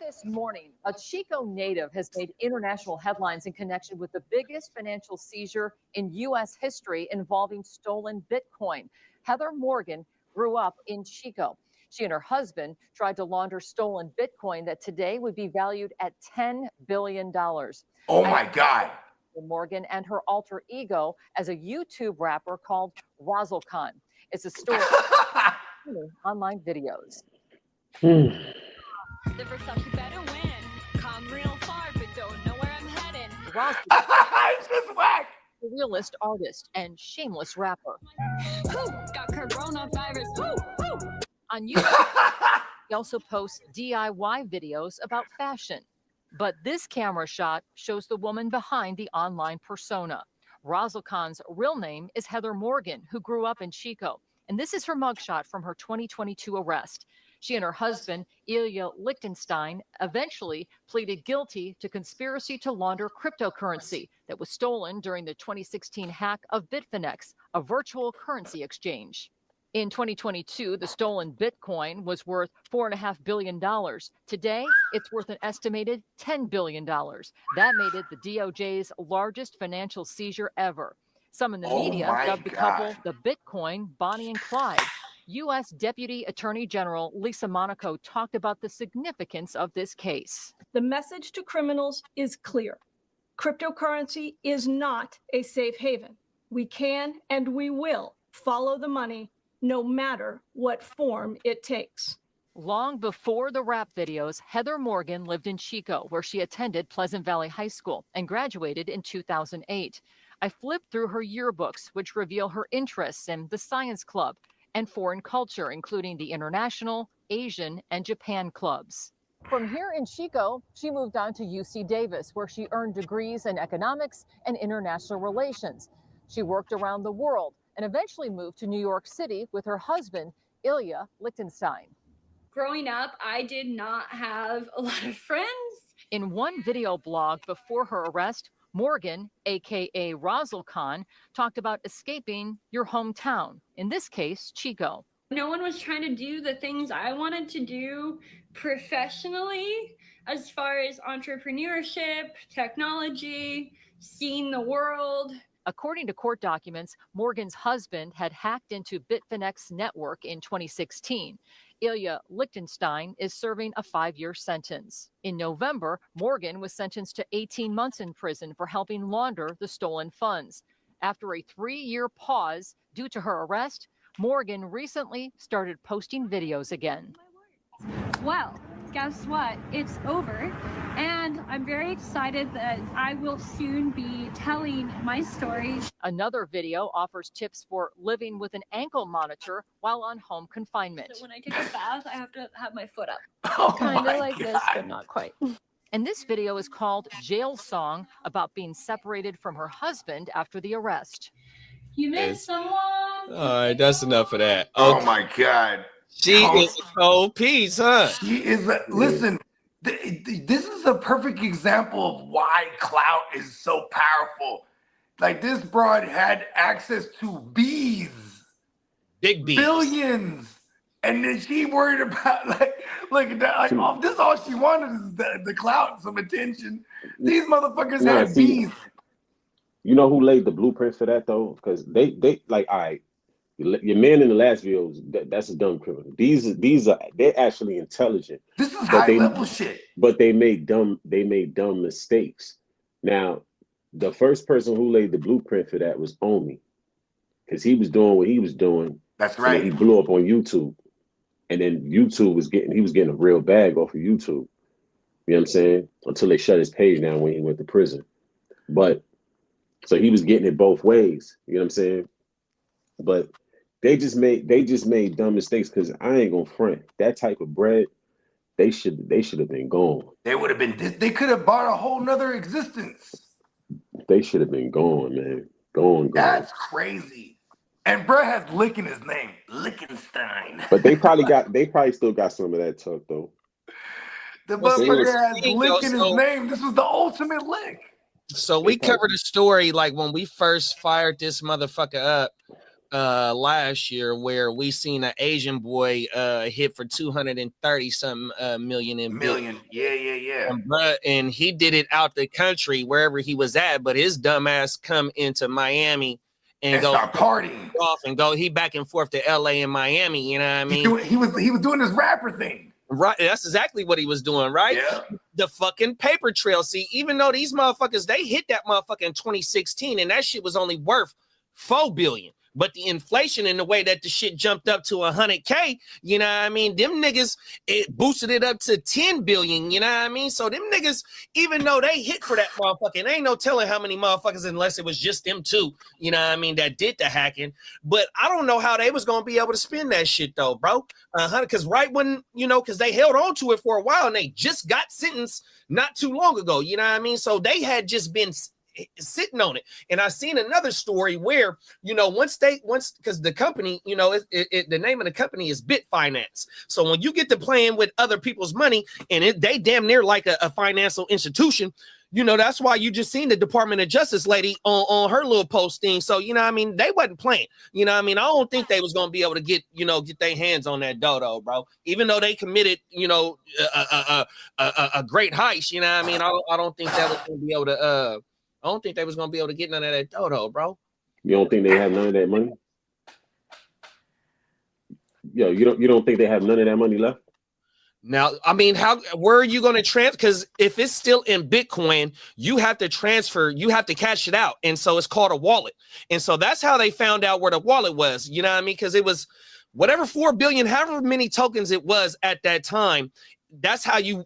this morning, a Chico native has made international headlines in connection with the biggest financial seizure in U.S. history involving stolen Bitcoin. Heather Morgan grew up in Chico. She and her husband tried to launder stolen Bitcoin that today would be valued at $10 billion. Oh my God. Morgan and her alter ego as a YouTube rapper called Razzlecon. It's a story of online videos. The first up, you better win. Come real far, but don't know where I'm heading. It's just whack. A realist artist and shameless rapper. Who got coronavirus? Who? On YouTube, he also posts DIY videos about fashion. But this camera shot shows the woman behind the online persona. Razzlecon's real name is Heather Morgan, who grew up in Chico. And this is her mugshot from her 2022 arrest. She and her husband, Ilya Lichtenstein, eventually pleaded guilty to conspiracy to launder cryptocurrency that was stolen during the 2016 hack of Bitfinex, a virtual currency exchange. In 2022, the stolen Bitcoin was worth $4.5 billion. Today, it's worth an estimated $10 billion. That made it the DOJ's largest financial seizure ever. Some in the media dubbed the couple the Bitcoin Bonnie and Clyde. U.S. Deputy Attorney General Lisa Monaco talked about the significance of this case. The message to criminals is clear. Cryptocurrency is not a safe haven. We can and we will follow the money, no matter what form it takes. Long before the rap videos, Heather Morgan lived in Chico, where she attended Pleasant Valley High School and graduated in 2008. I flipped through her yearbooks, which reveal her interests in the science club and foreign culture, including the international, Asian, and Japan clubs. From here in Chico, she moved on to UC Davis, where she earned degrees in economics and international relations. She worked around the world and eventually moved to New York City with her husband, Ilya Lichtenstein. Growing up, I did not have a lot of friends. In one video blog before her arrest, Morgan, aka Razzlecon, talked about escaping your hometown, in this case, Chico. No one was trying to do the things I wanted to do professionally, as far as entrepreneurship, technology, seeing the world. According to court documents, Morgan's husband had hacked into Bitfinex network in 2016. Ilya Lichtenstein is serving a 5-year sentence. In November, Morgan was sentenced to 18 months in prison for helping launder the stolen funds. After a 3-year pause due to her arrest, Morgan recently started posting videos again. Well, guess what? It's over. And I'm very excited that I will soon be telling my story. Another video offers tips for living with an ankle monitor while on home confinement. So when I take a bath, I have to have my foot up. Kind of like this, but not quite. And this video is called Jail Song, about being separated from her husband after the arrest. You miss someone? All right, that's enough of that. Oh my God. She is a cold piece, huh? She is. Listen, this is a perfect example of why clout is so powerful. Like, this broad had access to bees, big bees, billions, and then she worried about this is all she wanted is the clout, some attention. These motherfuckers had bees. You know who laid the blueprint for that though? Because they like, all right, your man in the last videos, that's a dumb criminal. They're actually intelligent. This is high level shit. But they made dumb mistakes. Now, the first person who laid the blueprint for that was Omi, because he was doing what he was doing. That's right. He blew up on YouTube, and then YouTube was getting a real bag off of YouTube. You know what I'm saying? Until they shut his page down when he went to prison. But so he was getting it both ways. You know what I'm saying? But they just made dumb mistakes, because I ain't gonna front. That type of bread, they should have been gone. They would have been. They could have bought a whole nother existence. They should have been gone, man. Gone. That's crazy. And Brett has Lick in his name, Lichtenstein. But they probably still got some of that talk though. The motherfucker has Lick in his name. This was the ultimate lick. So we covered a story like when we first fired this motherfucker up. last year where we seen an Asian boy hit for 230 something million in million. Yeah. And he did it out the country wherever he was at, but his dumb ass come into Miami and go start partying off and go. He back and forth to LA and Miami. You know what I mean? He was doing his rapper thing. Right, that's exactly what he was doing, right? Yeah. The fucking paper trail. See, even though these motherfuckers, they hit that motherfucker in 2016, and that shit was only worth $4 billion. But the inflation and the way that the shit jumped up to 100K, you know what I mean? Them niggas, it boosted it up to 10 billion, you know what I mean? So them niggas, even though they hit for that motherfucking, ain't no telling how many motherfuckers, unless it was just them two, you know what I mean, that did the hacking. But I don't know how they was going to be able to spend that shit though, bro. Because right when, you know, because they held on to it for a while and they just got sentenced not too long ago, you know what I mean? So they had just been sitting on it. And I seen another story where, you know, once because the company, you know, the name of the company is Bitfinance. So when you get to playing with other people's money and they damn near like a financial institution, you know, that's why you just seen the Department of Justice lady on her little posting. So, you know what I mean? They wasn't playing, you know what I mean? I don't think they was going to be able to get their hands on that dodo, bro. Even though they committed, you know, a great heist, you know what I mean? I don't think that was going to be able to, I don't think they was gonna be able to get none of that dodo, bro. You don't think they have none of that money? Yo, you don't think they have none of that money left? Now, I mean, where are you gonna transfer? Because if it's still in Bitcoin, you have to transfer, you have to cash it out, and so it's called a wallet. And so that's how they found out where the wallet was. You know what I mean? Because it was whatever 4 billion, however many tokens it was at that time. That's how you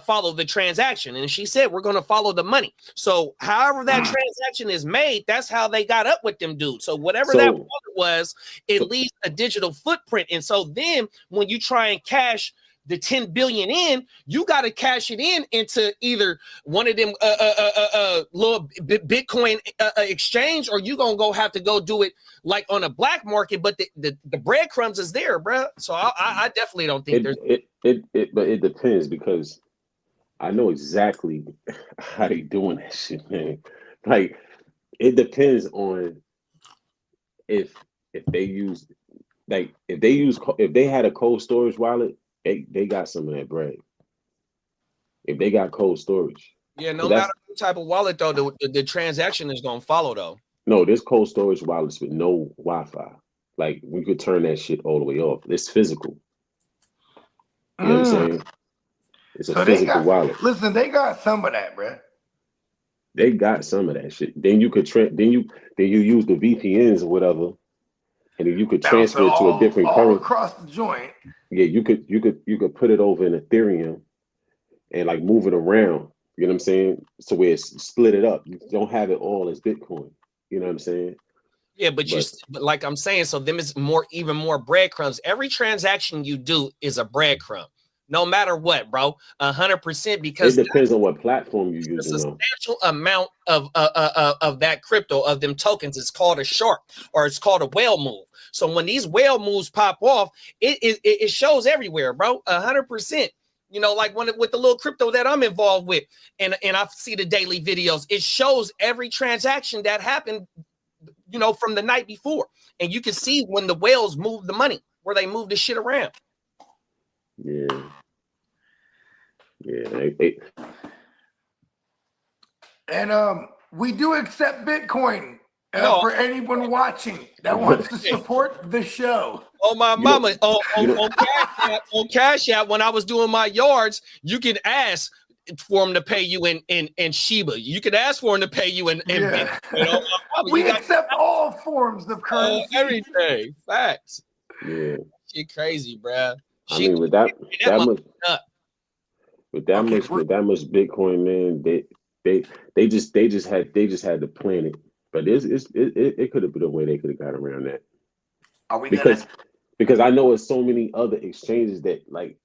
follow the transaction. And she said, we're going to follow the money. So however that transaction is made, that's how they got up with them dudes. So whatever that wallet was, it leaves a digital footprint. And so then when you try and cash the 10 billion in, you got to cash it into either one of them little Bitcoin exchange, or you gonna have to go do it like on a black market. But the breadcrumbs is there, bro. So I definitely don't think but it depends, because I know exactly how they doing that shit, man. Like, it depends on if they use, like, if they had a cold storage wallet, they got some of that bread. If they got cold storage. Yeah, no matter what type of wallet, though, the transaction is going to follow, though. No, there's cold storage wallets with no Wi-Fi. Like, we could turn that shit all the way off. It's physical. You know what I'm saying? It's a physical wallet. Listen, they got some of that, bro. They got some of that shit. Then you could then you use the VPNs or whatever, and then you could transfer it to a different currency across the joint. Yeah, you could put it over in Ethereum and like move it around. You know what I'm saying? So where it's split it up. You don't have it all as Bitcoin. You know what I'm saying? Yeah, but like I'm saying, so them is even more breadcrumbs. Every transaction you do is a breadcrumb, no matter what, bro. 100%, because it depends on what platform you use. A substantial amount of that crypto, of them tokens, is called a shark, or it's called a whale move. So when these whale moves pop off, it shows everywhere, bro. 100%. You know, like with the little crypto that I'm involved with, and I see the daily videos, it shows every transaction that happened, you know, from the night before. And you can see when the whales move the money, where they move the shit around. Yeah. And we do accept Bitcoin for anyone watching that wants to support the show. Oh, my mama, on Cash App, when I was doing my yards, you can ask for them to pay you in Shiba. You could ask for them to pay you in Bitcoin. You know, we accept all forms of currency. Everything. Facts. Yeah. She crazy, bro. I mean, with that much Bitcoin, man, they just had to plan it. But it could have been a way they could have got around that. Are we because I know it's so many other exchanges that, like,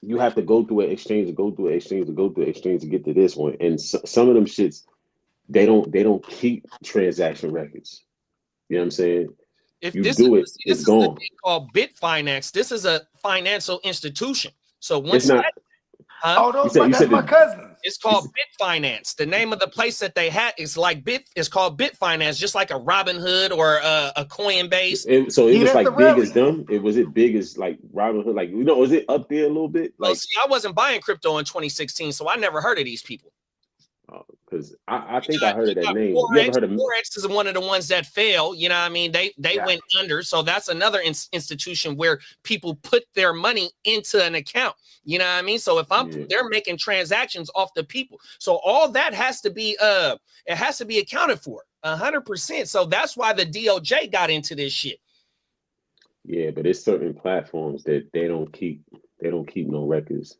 you have to go through an exchange to go through an exchange to go through an exchange to get to this one. And some of them shits, they don't keep transaction records. You know what I'm saying? If you this do is, it, it's gone. Called Bitfinance. This is a financial institution. So Huh? Oh, that's my cousins. It's called Bit Finance. The name of the place that they had is like it's called Bit Finance, just like a Robinhood or a Coinbase. So it was like big rally. as them. Was it big as like Robinhood? Like, you know, was it up there a little bit? Like, well, see, I wasn't buying crypto in 2016, so I never heard of these people. Because I think I heard of that name. Forex, You ever heard of Forex is one of the ones that fail. You know what I mean? They went under. So that's another institution where people put their money into an account. You know what I mean? So if they're making transactions off the people. So all that has to be it has to be accounted for 100%. So that's why the DOJ got into this shit. Yeah, but it's certain platforms that they don't keep no records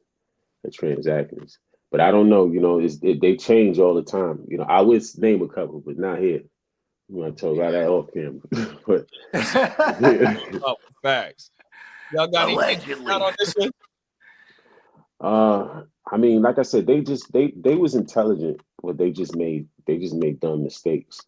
of transactions. But I don't know, you know, they change all the time. You know, I would name a couple, but not here. I'm gonna talk about that off camera. But oh, facts. Y'all got anything out on this one? I mean, like I said, they was intelligent, but they just made dumb mistakes.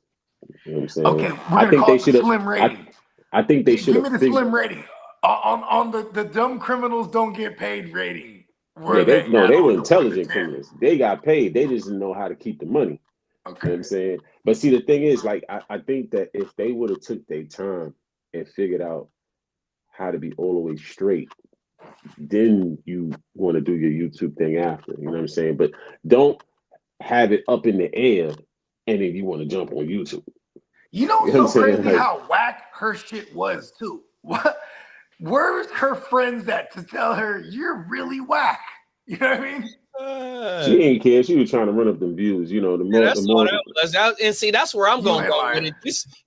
You know what I'm saying? Okay, I think they should have. Slim rating. I think they should have. Give me the slim rating on the dumb criminals don't get paid rating. Yeah, they were intelligent criminals. They got paid. They just didn't know how to keep the money. Okay. You know what I'm saying? But see, the thing is, like, I think that if they would have took their time and figured out how to be all the way straight, then you want to do your YouTube thing after. You know what I'm saying? But don't have it up in the air and then you want to jump on YouTube. You know what's so crazy? Like, how whack her shit was too. What? Where's her friends at to tell her you're really whack? You know what I mean? She ain't care. She was trying to run up them views. You know, and see, that's where I'm going to go with it.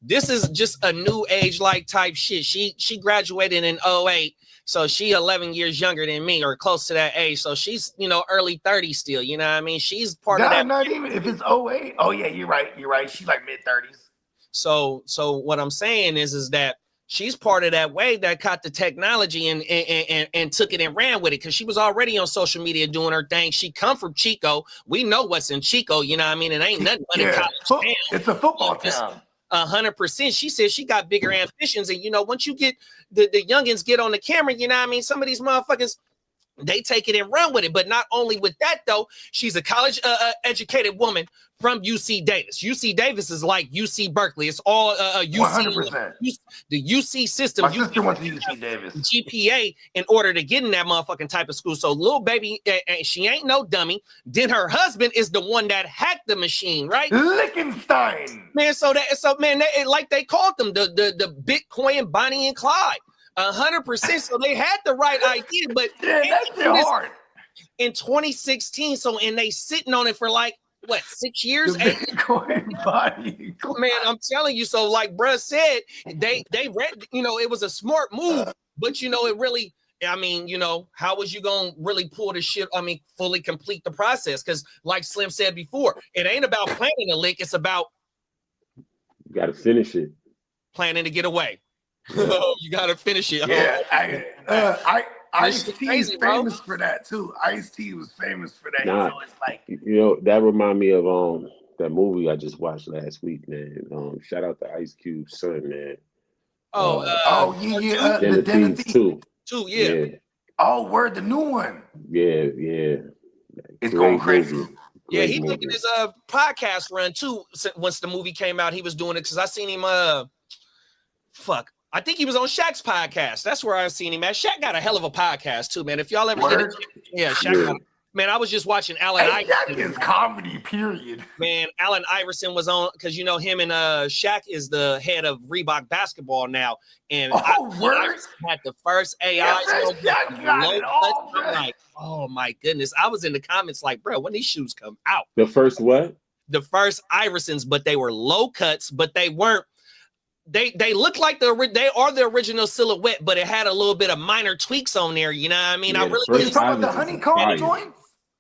This is just a new age like type shit. She graduated in 2008, so she 11 years younger than me or close to that age. So she's, you know, early 30s still. You know what I mean? She's part of that. Not even if it's 2008. Oh yeah, you're right. She's like mid 30s. So what I'm saying is that she's part of that wave that caught the technology and took it and ran with it because she was already on social media doing her thing. She come from Chico. We know what's in Chico. You know what I mean? It ain't nothing but a college town. It's a football town. 100%. She said she got bigger ambitions. And, you know, once you get the youngins get on the camera, you know what I mean? Some of these motherfuckers, they take it and run with it. But not only with that, though, she's a college educated woman from UC Davis. UC Davis is like UC Berkeley. It's all UC. 100%. The UC system. My sister went to UC Davis. GPA in order to get in that motherfucking type of school. So little baby, she ain't no dummy. Then her husband is the one that hacked the machine, right? Lichtenstein. Man, like they called them the Bitcoin Bonnie and Clyde. 100%. So they had the right idea, but that's hard. In 2016, and they sitting on it for like what, 6 years? Bitcoin body. Man, I'm telling you. So, like bruh said, they read. You know, it was a smart move, but you know, it really. I mean, you know, how was you gonna really pull this shit? I mean, fully complete the process? Because, like Slim said before, it ain't about planning a lick. It's about you got to finish it. Planning to get away. You got to finish it. Yeah, Ice-T is famous for that too. Ice-T was famous for that. Nah, so it's like, you know, that remind me of that movie I just watched last week, man. Shout out to Ice Cube's son, man. The Den of Thieves 2. Yeah. Oh, word, the new one. Yeah. It's going crazy. Yeah, he making his podcast run too. Once the movie came out, he was doing it because I seen him. I think he was on Shaq's podcast. That's where I seen him at. Shaq got a hell of a podcast too, man. If y'all ever get it, Shaq. Man, I was just watching Allen Iverson. Shaq is comedy, period. Man, Allen Iverson was on because you know him and Shaq is the head of Reebok basketball now, and Iverson had the first AI. I'm like, oh my goodness! I was in the comments like, bro, when these shoes come out? The first what? The first Iversons, but they were low cuts, but they weren't. They look like they are the original silhouette, but it had a little bit of minor tweaks on there. You know what I mean? Yeah, I really you talking about the honeycomb joints?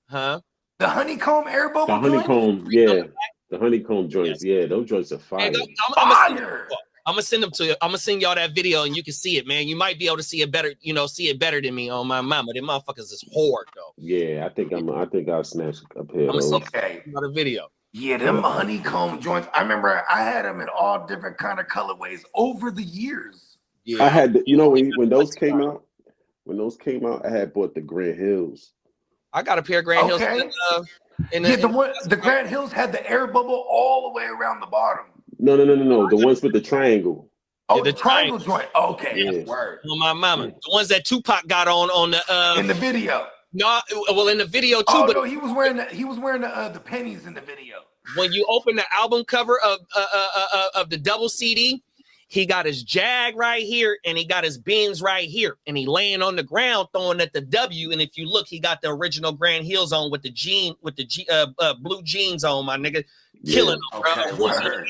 Huh? The honeycomb air bubble joints? The honeycomb, yeah. The honeycomb joints, yeah. Those joints are fire. I'm gonna send them to you. I'm gonna send y'all that video and you can see it, man. You might be able to see it better than me on my mama. Them motherfuckers is hard though. Yeah, I think I'll snatch a pair of those. Okay. Another video. Yeah, them honeycomb joints. I remember I had them in all different kind of colorways over the years. Yeah. I had, when those came out, I had bought the Grand Hills. I got a pair of Grand Hills. Okay. The Grand Hills had the air bubble all the way around the bottom. No. The ones with the triangle. Oh, Yeah, the triangle joint. Okay, Yeah. word. On my mama, the ones that Tupac got on the In the video. no, well in the video too. Oh but no, he was wearing the pennies in the video. when you open the album cover of the double CD, he got his Jag right here and he got his Benz right here, and he laying on the ground throwing at the W. And if you look, he got the original Grand Hills on with the blue jeans on, my nigga, killing them, Okay, bro. word.